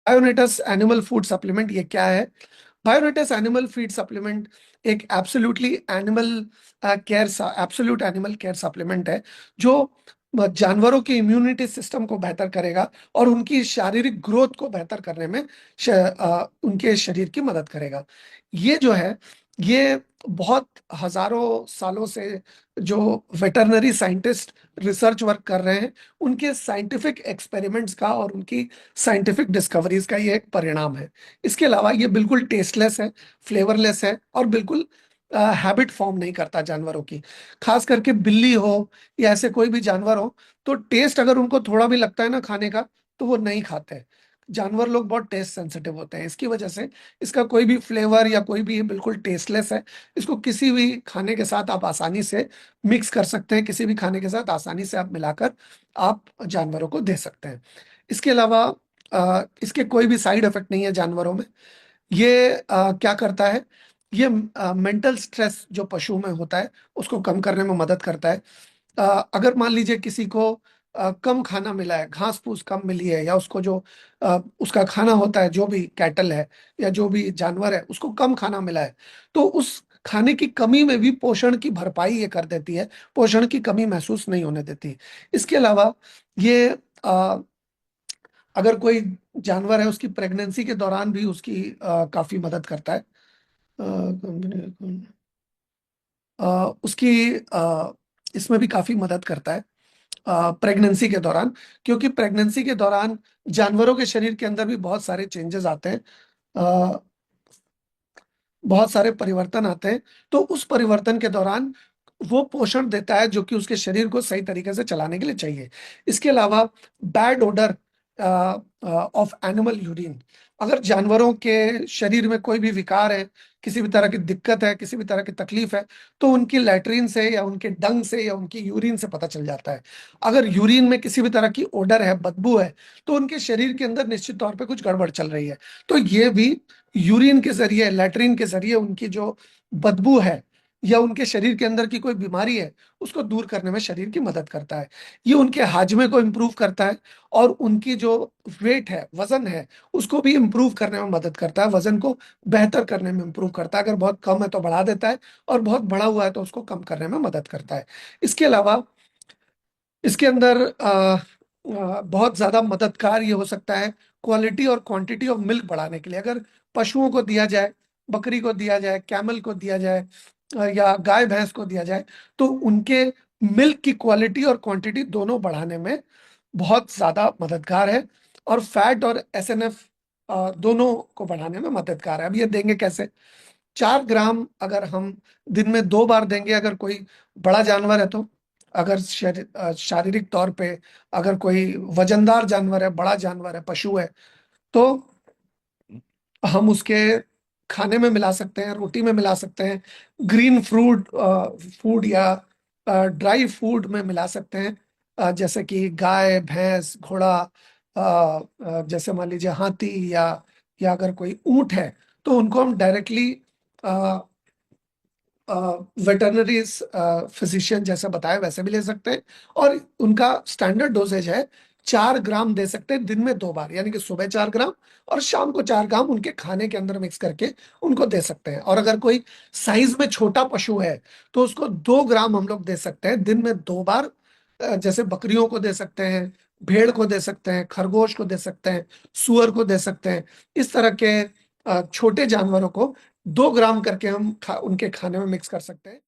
बायोनेटस animal food supplement ये क्या है? बायोनेटस एनिमल फीड सप्लीमेंट एक एब्सोल्यूट एनिमल केयर सप्लीमेंट है, जो जानवरों के इम्यूनिटी सिस्टम को बेहतर करेगा और उनकी शारीरिक ग्रोथ को बेहतर करने में उनके शरीर की मदद करेगा। ये जो है, ये बहुत हजारों सालों से जो वेटरनरी साइंटिस्ट रिसर्च वर्क कर रहे हैं, उनके साइंटिफिक एक्सपेरिमेंट्स का और उनकी साइंटिफिक डिस्कवरीज का ये एक परिणाम है। इसके अलावा ये बिल्कुल टेस्टलेस है, फ्लेवरलेस है और बिल्कुल हैबिट फॉर्म नहीं करता जानवरों की। खास करके बिल्ली हो या ऐसे कोई भी जानवर हो, तो टेस्ट अगर उनको थोड़ा भी लगता है ना खाने का, तो वो नहीं खाते। जानवर लोग बहुत टेस्ट सेंसिटिव होते हैं, इसकी वजह से इसका कोई भी फ्लेवर या कोई भी बिल्कुल टेस्टलेस है। इसको किसी भी खाने के साथ आप आसानी से मिक्स कर सकते हैं, किसी भी खाने के साथ आसानी से आप मिलाकर आप जानवरों को दे सकते हैं। इसके अलावा इसके कोई भी साइड इफेक्ट नहीं है जानवरों में। ये क्या करता है, ये मेंटल स्ट्रेस जो पशु में होता है उसको कम करने में मदद करता है। अगर मान लीजिए किसी को कम खाना मिला है, घास फूस कम मिली है, या उसको जो उसका खाना होता है, जो भी कैटल है या जो भी जानवर है उसको कम खाना मिला है, तो उस खाने की कमी में भी पोषण की भरपाई ये कर देती है, पोषण की कमी महसूस नहीं होने देती। इसके अलावा ये अगर कोई जानवर है, उसकी प्रेगनेंसी के दौरान भी उसकी काफी मदद करता है। उसकी इसमें भी काफी मदद करता है प्रेगनेंसी के दौरान, क्योंकि प्रेगनेंसी के दौरान जानवरों के शरीर के अंदर भी बहुत सारे चेंजेस आते हैं, अ, बहुत सारे परिवर्तन आते हैं। तो उस परिवर्तन के दौरान वो पोषण देता है जो कि उसके शरीर को सही तरीके से चलाने के लिए चाहिए। इसके अलावा bad odour of animal urine, अगर जानवरों के शरीर में कोई भी विकार है, किसी भी तरह की दिक्कत है, किसी भी तरह की तकलीफ है, तो उनकी लैट्रिन से या उनके डंग से या उनकी यूरिन से पता चल जाता है। अगर यूरिन में किसी भी तरह की ओडर है, बदबू है, तो उनके शरीर के अंदर निश्चित तौर पे कुछ गड़बड़ चल रही है। तो ये भी यूरिन के जरिए, लैट्रिन के जरिए उनकी जो बदबू है या उनके शरीर के अंदर की कोई बीमारी है, उसको दूर करने में शरीर की मदद करता है। ये उनके हाजमे को इम्प्रूव करता है और उनकी जो वेट है, वजन है, उसको भी इम्प्रूव करने में मदद करता है, वजन को बेहतर करने में इम्प्रूव करता है। अगर बहुत कम है तो बढ़ा देता है, और बहुत बढ़ा हुआ है तो उसको कम करने में मदद करता है। इसके अलावा इसके अंदर बहुत ज्यादा मददगार ये हो सकता है क्वालिटी और क्वांटिटी ऑफ मिल्क बढ़ाने के लिए। अगर पशुओं को दिया जाए, बकरी को दिया जाए, कैमल को दिया जाए, या गाय भैंस को दिया जाए, तो उनके मिल्क की क्वालिटी और क्वांटिटी दोनों बढ़ाने में बहुत ज्यादा मददगार है। और फैट और एसएनएफ दोनों को बढ़ाने में मददगार है। अब ये देंगे कैसे? 4 ग्राम अगर हम दिन में 2 बार देंगे, अगर कोई बड़ा जानवर है तो, अगर शारीरिक तौर पे अगर कोई वजनदार जानवर है, बड़ा जानवर है, पशु है, तो हम उसके खाने में मिला सकते हैं, रोटी में मिला सकते हैं, ग्रीन फ्रूट फूड या ड्राई फूड में मिला सकते हैं। जैसे कि गाय, भैंस, घोड़ा, जैसे मान लीजिए हाथी, या अगर कोई ऊंट है, तो उनको हम डायरेक्टली वेटरनरी फिजिशियन जैसा बताया वैसे भी ले सकते हैं। और उनका स्टैंडर्ड डोसेज है 4 ग्राम दे सकते हैं दिन में 2 बार, यानी कि सुबह 4 ग्राम और शाम को 4 ग्राम उनके खाने के अंदर मिक्स करके उनको दे सकते हैं। और अगर कोई साइज में छोटा पशु है, तो उसको 2 ग्राम हम लोग दे सकते हैं दिन में 2 बार। जैसे बकरियों को दे सकते हैं, भेड़ को दे सकते हैं, खरगोश को दे सकते हैं, सुअर को दे सकते हैं। इस तरह के छोटे जानवरों को 2 ग्राम करके हम उनके खाने में मिक्स कर सकते हैं।